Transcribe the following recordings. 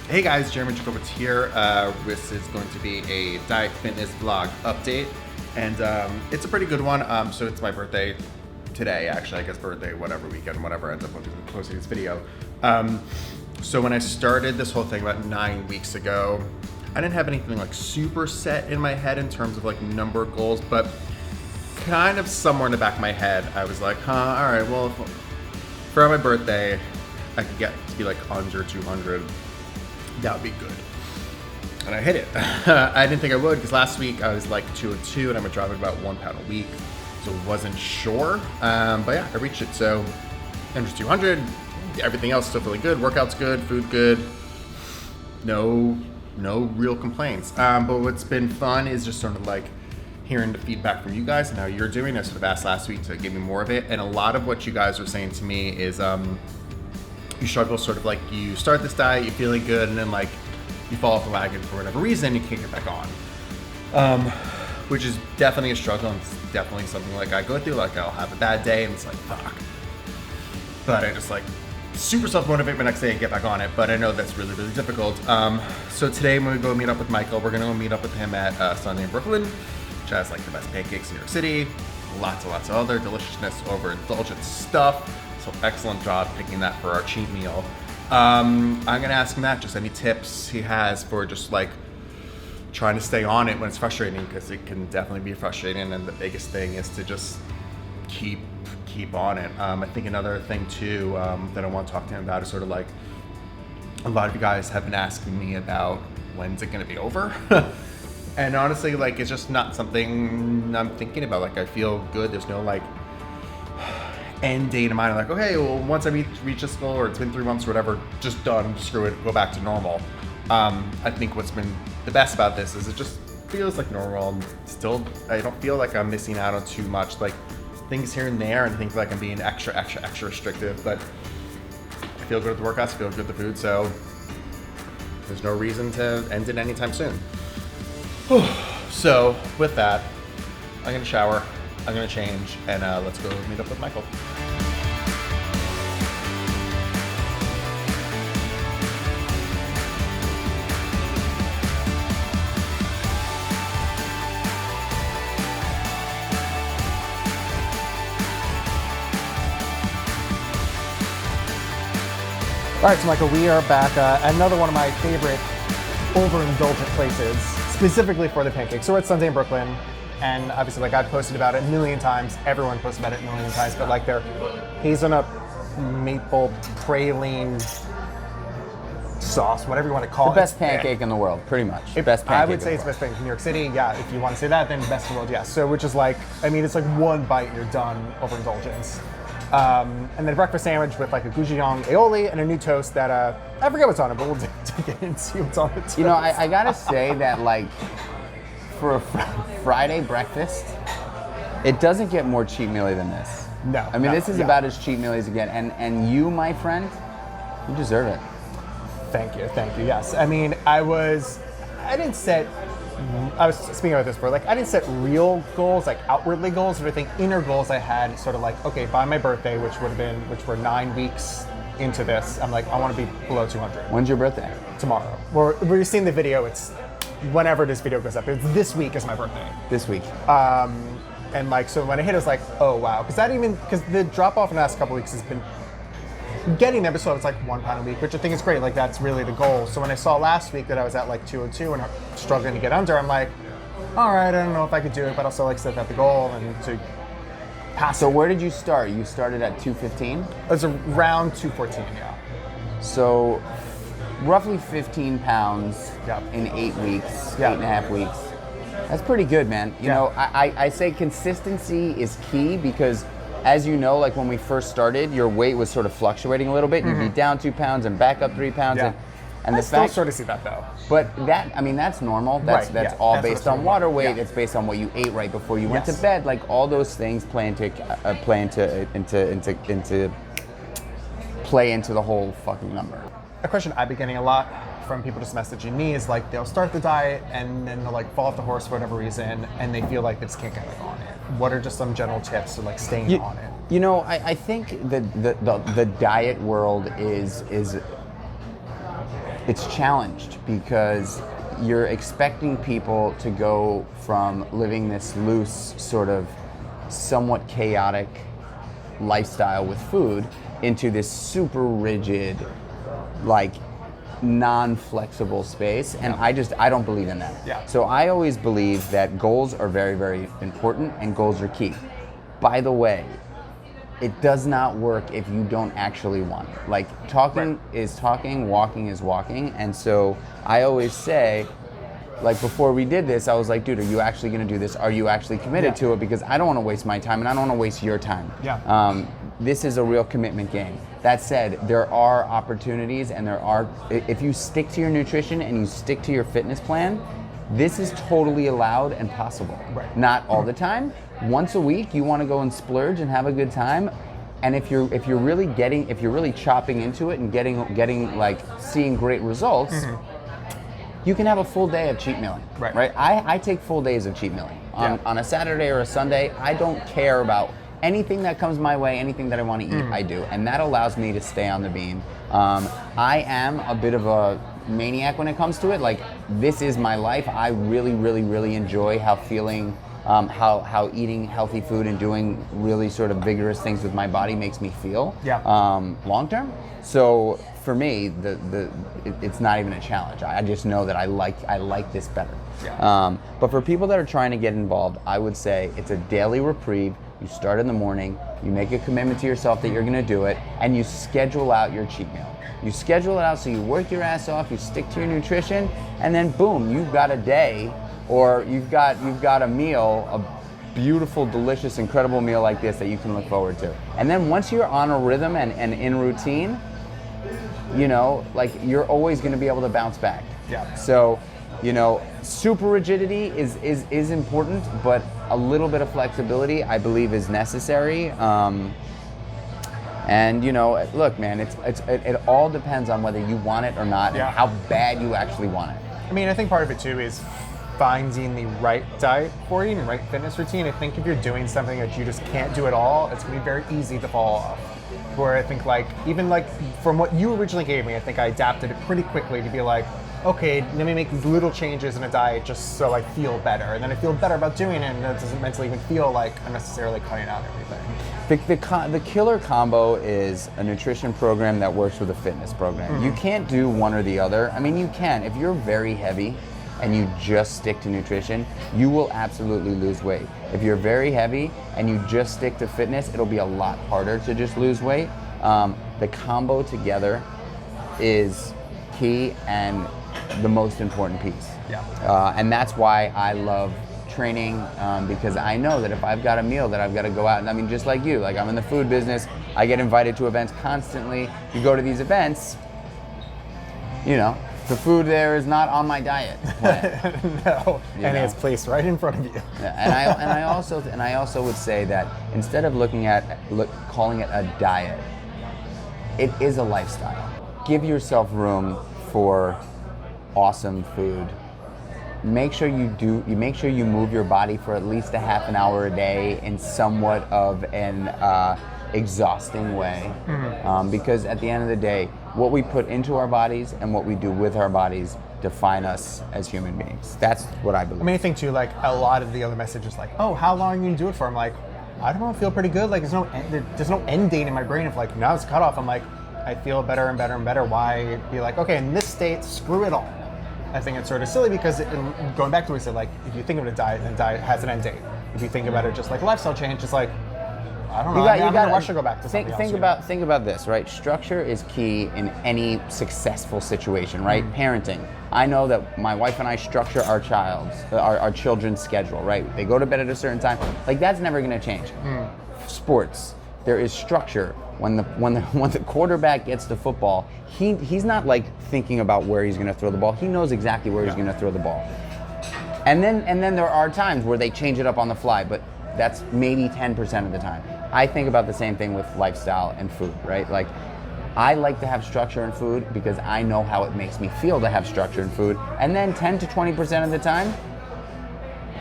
Hey guys, Jeremy Jacobowitz here. This is going to be a diet fitness vlog update, and it's a pretty good one. So it's my birthday today, actually. I guess birthday, whatever weekend, whatever ends up posting this video. So when I started this whole thing about 9 weeks ago, I didn't have anything like super set in my head in terms of like number of goals, but kind of somewhere in the back of my head, I was like, all right, well, for my birthday, I could get to be like under 200. That would be good. And I hit it. I didn't think I would because last week I was like 202 and I'm dropping about 1 pound a week. So wasn't sure. But yeah, I reached it. So under 200, everything else still feeling good. Workout's good, food good. No real complaints. But what's been fun is just sort of like hearing the feedback from you guys and how you're doing. I sort of asked last week to give me more of it. And a lot of what you guys are saying to me is, you struggle sort of like you start this diet, you're feeling good, and then like you fall off the wagon for whatever reason, you can't get back on. Which is definitely a struggle, and it's definitely something like I go through. Like I'll have a bad day and it's like, fuck. But I just like super self-motivate the next day and get back on it. But I know that's really, really difficult. So today I'm gonna go meet up with Michael. We're gonna go meet up with him at Sunday in Brooklyn, which has like the best pancakes in New York City. Lots and lots of other deliciousness, overindulgent stuff. So excellent job picking that for our cheat meal. I'm gonna ask him that, just any tips he has for just like trying to stay on it when it's frustrating, because it can definitely be frustrating, and the biggest thing is to just keep on it. I think another thing too that I want to talk to him about is sort of like, a lot of you guys have been asking me about when's it gonna be over? And honestly, like, it's just not something I'm thinking about. Like, I feel good, there's no like end date in mind. I'm like, okay, well, once I reach this goal, or it's been 3 months or whatever, just done, screw it, go back to normal. I think what's been the best about this is it just feels like normal, and still, I don't feel like I'm missing out on too much, like things here and there, and things like I'm being extra restrictive, but I feel good at the workouts, I feel good at the food, so there's no reason to end it anytime soon. So with that, I'm gonna shower, I'm gonna change, and let's go meet up with Michael. All right, so Michael, we are back at another one of my favorite overindulgent places, specifically for the pancakes. So we're at Sunday in Brooklyn. And obviously, like, I've posted about it a million times. Everyone posts about it a million times. But like their hazelnut maple praline sauce, whatever you want to call it. The best pancake in the world, pretty much. Best pancake. I would say it's the best pancake in New York City. Yeah, if you want to say that, then best in the world, yes. So which is like, I mean, it's like one bite and you're done overindulgence. And then a breakfast sandwich with like a goujillon aioli and a new toast that, I forget what's on it, but we'll dig in and see what's on it too. You know, I gotta say that, like, for a Friday breakfast, it doesn't get more cheat mealy than this. No. I mean, this is about as cheat mealy as you get. And you, my friend, you deserve it. Thank you, yes. I mean, I was speaking about this before, like, I didn't set real goals, like outwardly goals, but I think inner goals I had sort of like, okay, by my birthday, which were 9 weeks into this, I'm like, I want to be below 200. When's your birthday? Tomorrow. We're seeing the video, it's whenever this video goes up. It's this week is my birthday. This week. And like, so when I hit it, I was like, oh wow. Because the drop off in the last couple of weeks has been getting there, but so it's like 1 pound a week, which I think is great. Like, that's really the goal. So when I saw last week that I was at like 202 and struggling to get under, I'm like, all right, I don't know if I could do it, but also like set that the goal and to pass. So where did you start? You started at 215? It was around 214, yeah. So roughly 15 pounds in 8 weeks, 8.5 weeks. That's pretty good, man. You know, I say consistency is key, because as you know, like when we first started, your weight was sort of fluctuating a little bit. You'd be down 2 pounds and back up 3 pounds. And I still sort of see that though. But that, I mean, that's normal. That's all based on water weight. It's based on what you ate right before you went to bed. Like, all those things play into the whole fucking number. A question I've been getting a lot from people just messaging me is like, they'll start the diet and then they'll like fall off the horse for whatever reason, and they feel like they just can't get on it. What are just some general tips to like staying on it? You know, I think the diet world is it's challenged because you're expecting people to go from living this loose, sort of somewhat chaotic lifestyle with food into this super rigid, like non-flexible space, and I don't believe in that. Yeah. So I always believe that goals are very, very important and goals are key. By the way, it does not work if you don't actually want it. Like, talking is talking, walking is walking, and so I always say, like, before we did this, I was like, dude, are you actually gonna do this? Are you actually committed to it? Because I don't wanna waste my time and I don't wanna waste your time. Yeah. This is a real commitment game. That said, there are opportunities, and if you stick to your nutrition and you stick to your fitness plan, this is totally allowed and possible. Right. Not all the time. Once a week, you want to go and splurge and have a good time. And if you're really chopping into it and getting like seeing great results, you can have a full day of cheat mealing. Right. I take full days of cheat mealing. On a Saturday or a Sunday, I don't care about anything that comes my way, anything that I want to eat, I do. And that allows me to stay on the beam. I am a bit of a maniac when it comes to it. Like, this is my life. I really, really, really enjoy how eating healthy food and doing really sort of vigorous things with my body makes me feel long term. So for me, it's not even a challenge. I just know that I like this better. Yeah. But for people that are trying to get involved, I would say it's a daily reprieve. You start in the morning, you make a commitment to yourself that you're going to do it, and you schedule out your cheat meal. You schedule it out so you work your ass off, you stick to your nutrition, and then boom, you've got a day, or you've got a meal, a beautiful, delicious, incredible meal like this that you can look forward to. And then once you're on a rhythm and in routine, you know, like, you're always going to be able to bounce back. Yeah. So, you know, super rigidity is important, but a little bit of flexibility, I believe, is necessary. And, you know, look, man, it all depends on whether you want it or not, and how bad you actually want it. I mean, I think part of it too is finding the right diet for you and the right fitness routine. I think if you're doing something that you just can't do at all, it's gonna be very easy to fall off. Where I think, like, even like from what you originally gave me, I think I adapted it pretty quickly to be like, okay, let me make these little changes in a diet just so I feel better. And then I feel better about doing it, and it doesn't mentally even feel like I'm necessarily cutting out everything. The killer combo is a nutrition program that works with a fitness program. You can't do one or the other. I mean, you can. If you're very heavy and you just stick to nutrition, you will absolutely lose weight. If you're very heavy and you just stick to fitness, it'll be a lot harder to just lose weight. The combo together is key and the most important piece. Yeah. And that's why I love training, because I know that if I've got a meal that I've got to go out, and I mean, just like you, like, I'm in the food business, I get invited to events constantly. You go to these events, you know, the food there is not on my diet plan. No, and it's placed right in front of you. And I also would say that instead of calling it a diet, it is a lifestyle. Give yourself room for awesome food. Make sure you move your body for at least a half an hour a day in somewhat of an exhausting way. Because at the end of the day, what we put into our bodies and what we do with our bodies define us as human beings. That's what I believe. I mean, I think too, like, a lot of the other messages, like, oh, how long are you gonna do it for? I'm like, I don't know, I feel pretty good. Like, there's no end date in my brain of like, now it's cut off. I'm like, I feel better and better and better. Why be like, okay, in this state, screw it all? I think it's sort of silly because going back to what we said, like, if you think of it a diet, then diet has an end date. If you think about it just like a lifestyle change, it's like, I don't know, I'm gonna rush to go back to something else. Think about this, right? Structure is key in any successful situation, right? Parenting. I know that my wife and I structure our children's schedule, right? They go to bed at a certain time. Like, that's never gonna change. Sports, there is structure. When the quarterback gets the football, he's not like thinking about where he's going to throw the ball. He knows exactly where he's going to throw the ball. And then there are times where they change it up on the fly, but that's maybe 10% of the time. I think about the same thing with lifestyle and food, right? Like, I like to have structure in food because I know how it makes me feel to have structure in food. And then 10 to 20% of the time,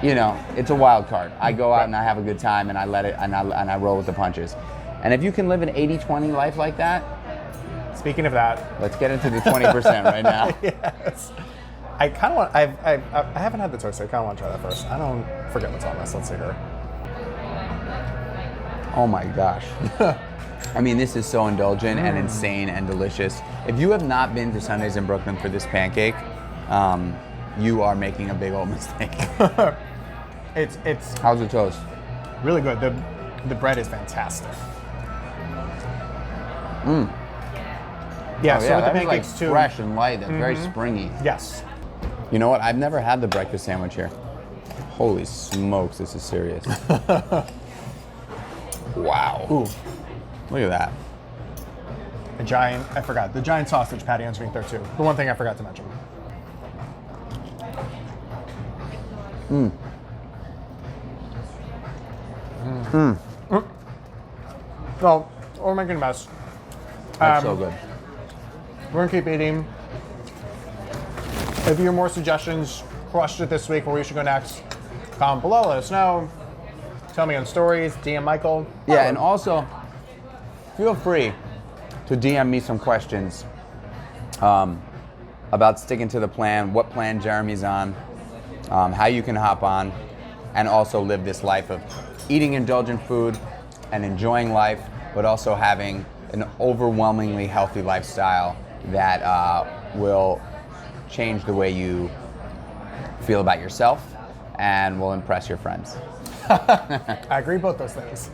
you know, it's a wild card. I go out and I have a good time and I let it and I roll with the punches. And if you can live an 80-20 life like that, it's Speaking of that, Let's get into the 20% right now. yes. I kind of want. I haven't had the toaster. I kind of want to try that first. I don't forget what's on this. Let's see here. Oh my gosh. I mean, this is so indulgent and insane and delicious. If you have not been to Sundays in Brooklyn for this pancake, you are making a big old mistake. It's How's the toast? really good. The bread is fantastic. Yeah, Oh, so yeah, with the that was pancakes like too. fresh and light and very springy. Yes. You know what? I've never had the breakfast sandwich here. Holy smokes, this is serious. Wow. Ooh, Look at that. a giant. I forgot the giant sausage patty underneath there too. The one thing I forgot to mention. Well, we're making a mess. That's so good. We're gonna keep eating. If you have more suggestions, crushed it this week, where we should go next, comment below, let us know. Tell me on stories, DM Michael. Yeah, and also, feel free to DM me some questions about sticking to the plan, what plan Jeremy's on, how you can hop on, and also live this life of eating indulgent food and enjoying life, but also having an overwhelmingly healthy lifestyle that will change the way you feel about yourself and will impress your friends. I agree both those things.